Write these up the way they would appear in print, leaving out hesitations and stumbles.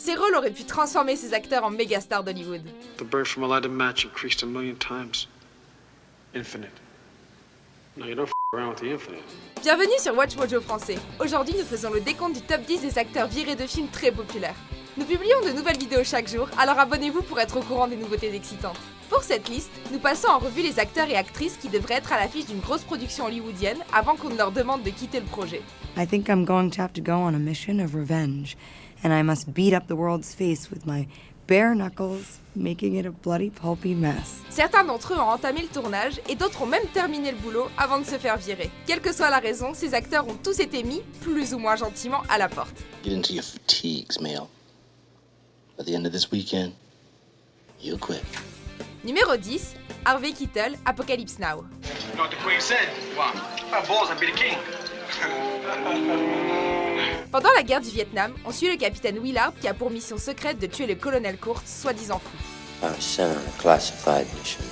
Ces rôles auraient pu transformer ces acteurs en méga stars d'Hollywood. The bird from Aladdin match increased 1,000,000 times. Infinite. No, you don't around with the infinite. Bienvenue sur Watch Mojo français. Aujourd'hui, nous faisons le décompte du top 10 des acteurs virés de films très populaires. Nous publions de nouvelles vidéos chaque jour, alors abonnez-vous pour être au courant des nouveautés excitantes. Pour cette liste, nous passons en revue les acteurs et actrices qui devraient être à l'affiche d'une grosse production hollywoodienne avant qu'on ne leur demande de quitter le projet. I think I'm going to have to go on a mission of revenge, and I must beat up the world's face with my bare knuckles, making it a bloody pulpy mess. Certains d'entre eux ont entamé le tournage et d'autres ont même terminé le boulot avant de se faire virer. Quelle que soit la raison, ces acteurs ont tous été mis, plus ou moins gentiment, à la porte. Get into your fatigues, Mel. At the end of this weekend, you'll quit. Numéro 10, Harvey Keitel, Apocalypse Now. You know what the Queen said? What? My balls, I'd be the king. Pendant la guerre du Vietnam, on suit le capitaine Willard qui a pour mission secrète de tuer le colonel Kurtz, soi-disant fou. I was sent on a classified mission.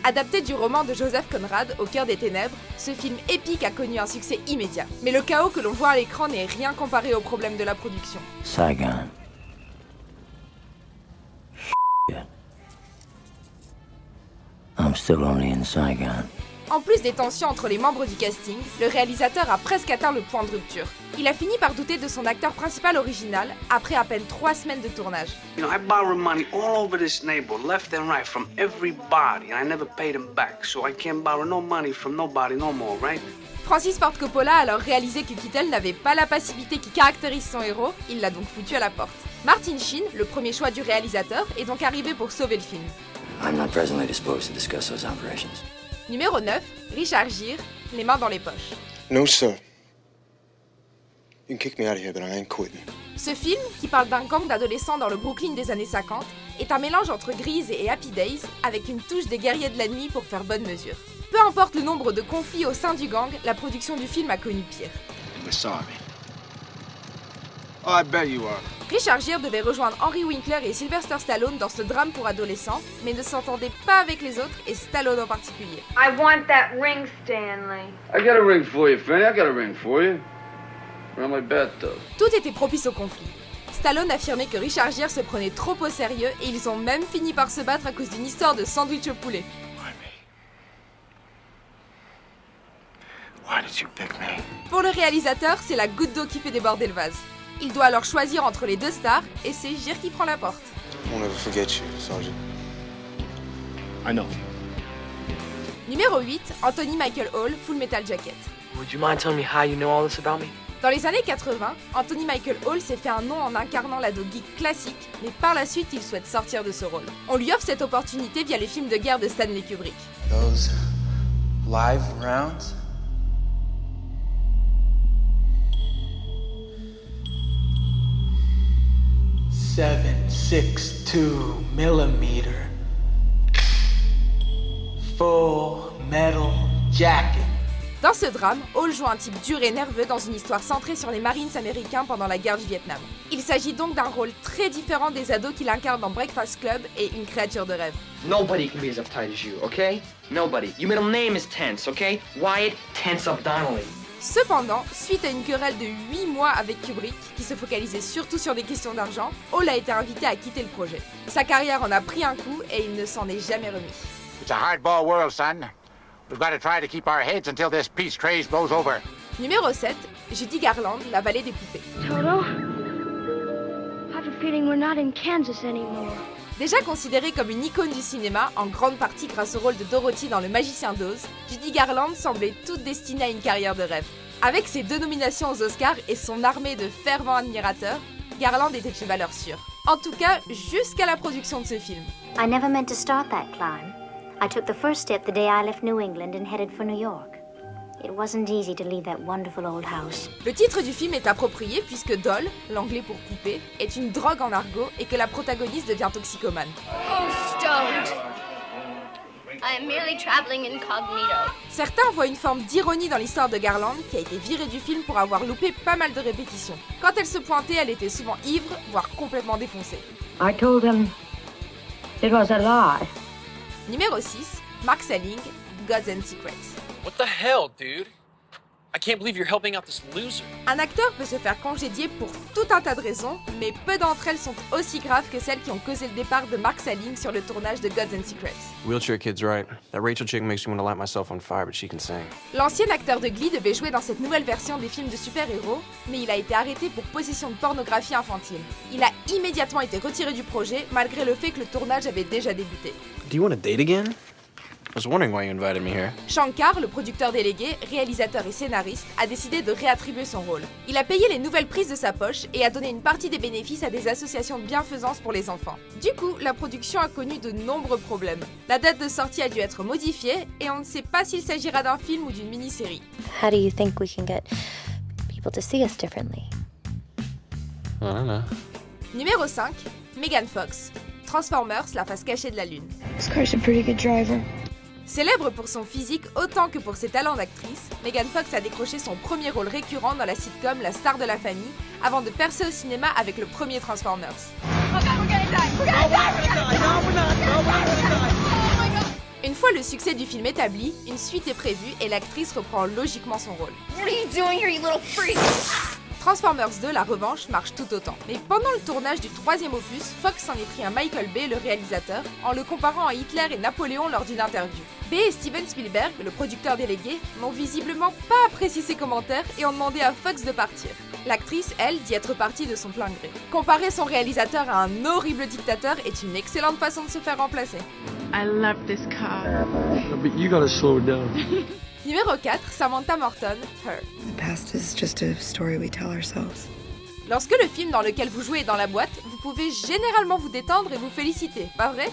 Adapté du roman de Joseph Conrad, Au cœur des ténèbres, ce film épique a connu un succès immédiat. Mais le chaos que l'on voit à l'écran n'est rien comparé aux problèmes de la production. Saigon. I'm still only in Saigon. En plus des tensions entre les membres du casting, le réalisateur a presque atteint le point de rupture. Il a fini par douter de son acteur principal original après à peine 3 semaines de tournage. You know, I borrowed money all over this neighborhood, left and right, from everybody, and I never paid them back, so I can't borrow no money from nobody no more, right? Francis Ford Coppola a alors réalisé que Keitel n'avait pas la passivité qui caractérise son héros, il l'a donc foutu à la porte. Martin Sheen, le premier choix du réalisateur, est donc arrivé pour sauver le film. I'm not presently disposed to discuss those operations. Numéro 9, Richard Gere, Les mains dans les poches. No, sir. You can kick me out of here, but I ain't quitting. Ce film, qui parle d'un gang d'adolescents dans le Brooklyn des années 50, est un mélange entre Grease et Happy Days, avec une touche des guerriers de la nuit pour faire bonne mesure. Peu importe le nombre de conflits au sein du gang, la production du film a connu pire. We're sorry. Oh, I bet you are. Richard Gere devait rejoindre Henry Winkler et Sylvester Stallone dans ce drame pour adolescents, mais ne s'entendait pas avec les autres, et Stallone en particulier. I want that ring, Stanley. I got a ring for you, Fanny. I got a ring for you. Around my bathtub. Tout était propice au conflit. Stallone affirmait que Richard Gere se prenait trop au sérieux et ils ont même fini par se battre à cause d'une histoire de sandwich au poulet. Why did you pick me? Pour le réalisateur, c'est la goutte d'eau qui fait déborder le vase. Il doit alors choisir entre les deux stars et c'est Gere qui prend la porte. I'll never forget you, Sergeant. I know. Numéro 8, Anthony Michael Hall, Full Metal Jacket. Would you mind telling me how you know all this about me? Dans les années 80, Anthony Michael Hall s'est fait un nom en incarnant l'ado geek classique, mais par la suite, il souhaite sortir de ce rôle. On lui offre cette opportunité via les films de guerre de Stanley Kubrick. Those live rounds? .762 millimeter full metal jacket. Dans ce drame, Hall joue un type dur et nerveux dans une histoire centrée sur les Marines américains pendant la guerre du Vietnam. Il s'agit donc d'un rôle très différent des ados qu'il incarne dans Breakfast Club et Une créature de rêve. Nobody can be as uptight as you, okay? Nobody. Your middle name is Tense, okay? Wyatt Tense Up Donnelly. Cependant, suite à une querelle de 8 mois avec Kubrick, qui se focalisait surtout sur des questions d'argent, Hall a été invité à quitter le projet. Sa carrière en a pris un coup et il ne s'en est jamais remis. It's a hardball world, son. We've got to try to keep our heads until this peace craze blows over. Numéro 7, Judy Garland, La vallée des poupées. Toto, I have a feeling we're not in Kansas anymore. Déjà considérée comme une icône du cinéma, en grande partie grâce au rôle de Dorothy dans Le Magicien d'Oz, Judy Garland semblait toute destinée à une carrière de rêve. Avec ses 2 nominations aux Oscars et son armée de fervents admirateurs, Garland était une valeur sûre. En tout cas, jusqu'à la production de ce film. I never meant to start that climb. I took the first step the day I left New England and headed for New York. It wasn't easy to leave that wonderful old house. Le titre du film est approprié puisque doll, l'anglais pour poupée, est une drogue en argot et que la protagoniste devient toxicomane. Oh, stoned. I am merely traveling incognito. Certains voient une forme d'ironie dans l'histoire de Garland qui a été virée du film pour avoir loupé pas mal de répétitions. Quand elle se pointait, elle était souvent ivre, voire complètement défoncée. I told him it was a lie. Numéro 6, Mark Selling, Gods and Secrets. What the hell, dude? I can't believe you're helping out this loser. Un acteur peut se faire congédier pour tout un tas de raisons, mais peu d'entre elles sont aussi graves que celles qui ont causé le départ de Mark Salling sur le tournage de Gods and Secrets. Wheelchair Kid's right. That Rachel chick makes me want to light myself on fire, but she can sing. L'ancien acteur de Glee devait jouer dans cette nouvelle version des films de super-héros, mais il a été arrêté pour possession de pornographie infantile. Il a immédiatement été retiré du projet, malgré le fait que le tournage avait déjà débuté. Do you want to date again? I was wondering why you invited me here. Shankar, le producteur délégué, réalisateur et scénariste, a décidé de réattribuer son rôle. Il a payé les nouvelles prises de sa poche et a donné une partie des bénéfices à des associations de bienfaisance pour les enfants. Du coup, la production a connu de nombreux problèmes. La date de sortie a dû être modifiée et on ne sait pas s'il s'agira d'un film ou d'une mini-série. How do you think we can get people to see us differently? I don't know. Numéro 5, Megan Fox. Transformers, la face cachée de la Lune. This car's a pretty good driver. Célèbre pour son physique autant que pour ses talents d'actrice, Megan Fox a décroché son premier rôle récurrent dans la sitcom La Star de la Famille, avant de percer au cinéma avec le premier Transformers. Une fois le succès du film établi, une suite est prévue et l'actrice reprend logiquement son rôle. Transformers 2, la revanche, marche tout autant. Mais pendant le tournage du troisième opus, Fox s'en est pris à Michael Bay, le réalisateur, en le comparant à Hitler et Napoléon lors d'une interview. Bay et Steven Spielberg, le producteur délégué, n'ont visiblement pas apprécié ses commentaires et ont demandé à Fox de partir. L'actrice, elle, dit être partie de son plein gré. Comparer son réalisateur à un horrible dictateur est une excellente façon de se faire remplacer. I love this car. But you gotta slow down. Numéro 4, Samantha Morton, Her. The past is just a story we tell ourselves. Lorsque le film dans lequel vous jouez est dans la boîte, vous pouvez généralement vous détendre et vous féliciter, pas vrai?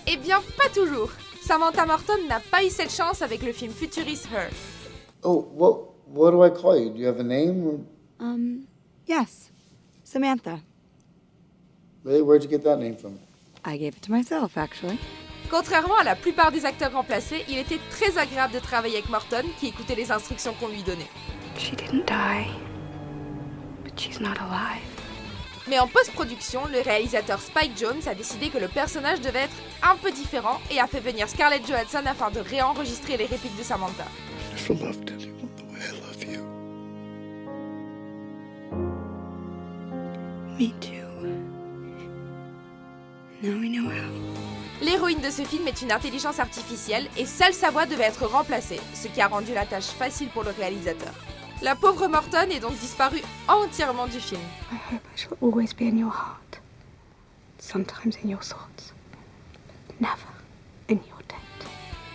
Eh bien, pas toujours. Samantha Morton n'a pas eu cette chance avec le film futuriste Her. Oh, what do I call you? Do you have a name? Yes. Samantha. Really? Where'd you get that name from? I gave it to myself, actually. Contrairement à la plupart des acteurs remplacés, il était très agréable de travailler avec Morton, qui écoutait les instructions qu'on lui donnait. She didn't die, but she's not alive. Mais en post-production, le réalisateur Spike Jonze a décidé que le personnage devait être un peu différent et a fait venir Scarlett Johansson afin de réenregistrer les répliques de Samantha. I've never loved anyone the way I love you. Me too. Now we know how. L'héroïne de ce film est une intelligence artificielle et seule sa voix devait être remplacée, ce qui a rendu la tâche facile pour le réalisateur. La pauvre Morton est donc disparue entièrement du film. I hope I shall always be in your heart. Sometimes in your thoughts, but never in your debt.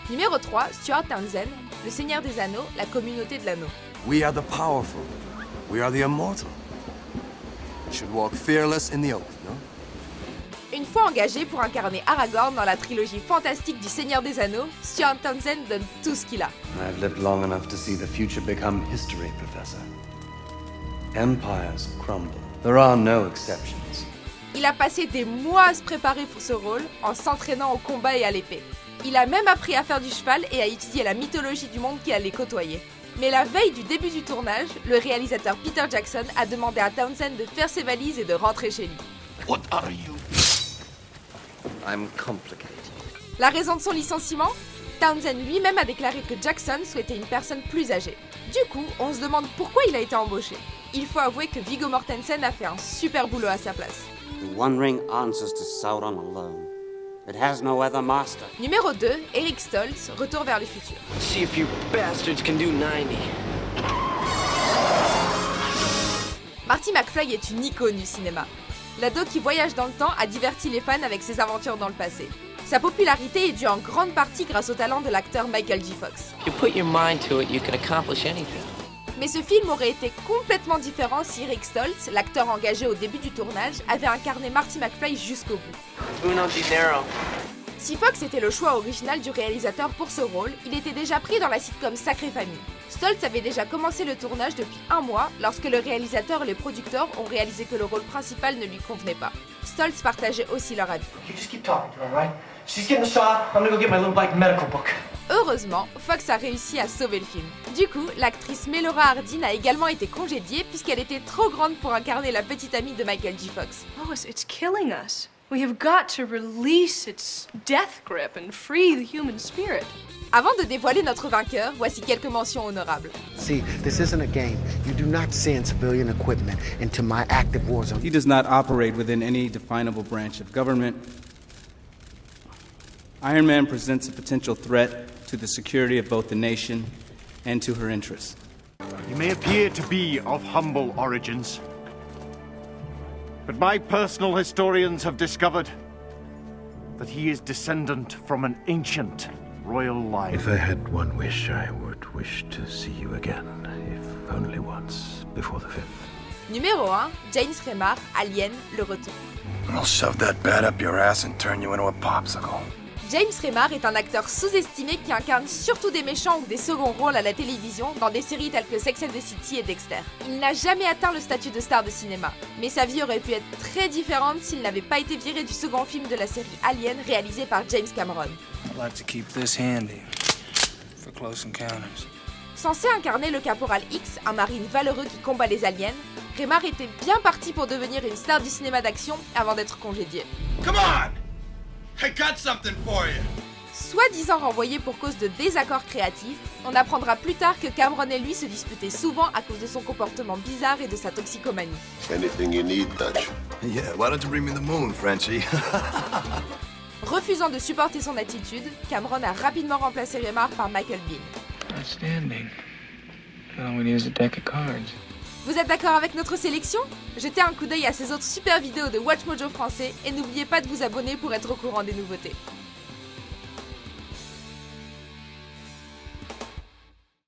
Numéro 3, Stuart Townsend, Le Seigneur des Anneaux, la communauté de l'anneau. We are the powerful. We are the immortal. We should walk fearless in the open, no? Une fois engagé pour incarner Aragorn dans la trilogie fantastique du Seigneur des Anneaux, Stuart Townsend donne tout ce qu'il a. I've lived long enough to see the future become history, Professor. Empires crumble. There are no exceptions. Il a passé des mois à se préparer pour ce rôle, en s'entraînant au combat et à l'épée. Il a même appris à faire du cheval et à étudier la mythologie du monde qui allait côtoyer. Mais la veille du début du tournage, le réalisateur Peter Jackson a demandé à Townsend de faire ses valises et de rentrer chez lui. What are you? I'm complicated. La raison de son licenciement ? Townsend lui-même a déclaré que Jackson souhaitait une personne plus âgée. Du coup, on se demande pourquoi il a été embauché. Il faut avouer que Viggo Mortensen a fait un super boulot à sa place. The One Ring answers to Sauron alone. It has no other master. Numéro 2, Eric Stoltz, Retour vers le futur. See if you bastards can do 90. Marty McFly est une icône du cinéma. L'ado qui voyage dans le temps a diverti les fans avec ses aventures dans le passé. Sa popularité est due en grande partie grâce au talent de l'acteur Michael J. Fox. If you put your mind to it, you can accomplish anything. Mais ce film aurait été complètement différent si Eric Stoltz, l'acteur engagé au début du tournage, avait incarné Marty McFly jusqu'au bout. Uno dinero. Si Fox était le choix original du réalisateur pour ce rôle, il était déjà pris dans la sitcom Sacrée Famille. Stoltz avait déjà commencé le tournage depuis 1 mois lorsque le réalisateur et les producteurs ont réalisé que le rôle principal ne lui convenait pas. Stoltz partageait aussi leur avis. Heureusement, Fox a réussi à sauver le film. Du coup, l'actrice Melora Hardin a également été congédiée puisqu'elle était trop grande pour incarner la petite amie de Michael J. Fox. Lois, it's killing us. We have got to release its death grip and free the human spirit. Avant de dévoiler notre vainqueur, voici quelques mentions honorables. See, this isn't a game. You do not send civilian equipment into my active war zone. He does not operate within any definable branch of government. Iron Man presents a potential threat to the security of both the nation and to her interests. He may appear to be of humble origins, but my personal historians have discovered that he is descendant from an ancient royal line. If I had one wish, I would wish to see you again, if only once, before the 5th. Numéro 1, James Remar, Alien, Le Retour. I'll shove that bat up your ass and turn you into a popsicle. James Remar est un acteur sous-estimé qui incarne surtout des méchants ou des seconds rôles à la télévision dans des séries telles que Sex and the City et Dexter. Il n'a jamais atteint le statut de star de cinéma, mais sa vie aurait pu être très différente s'il n'avait pas été viré du second film de la série Alien réalisé par James Cameron. I'd like to keep this handy for close encounters. Censé incarner le caporal X, un marine valeureux qui combat les aliens, Remar était bien parti pour devenir une star du cinéma d'action avant d'être congédié. Come on! I got something for you! Soi-disant renvoyé pour cause de désaccords créatifs, on apprendra plus tard que Cameron et lui se disputaient souvent à cause de son comportement bizarre et de sa toxicomanie. Anything you need, Dutch. Yeah, why don't you bring me the moon, Frenchie? Refusant de supporter son attitude, Cameron a rapidement remplacé Remar par Michael Biehn. Outstanding. All we need is a deck of cards. Vous êtes d'accord avec notre sélection? Jetez un coup d'œil à ces autres super vidéos de WatchMojo français et n'oubliez pas de vous abonner pour être au courant des nouveautés.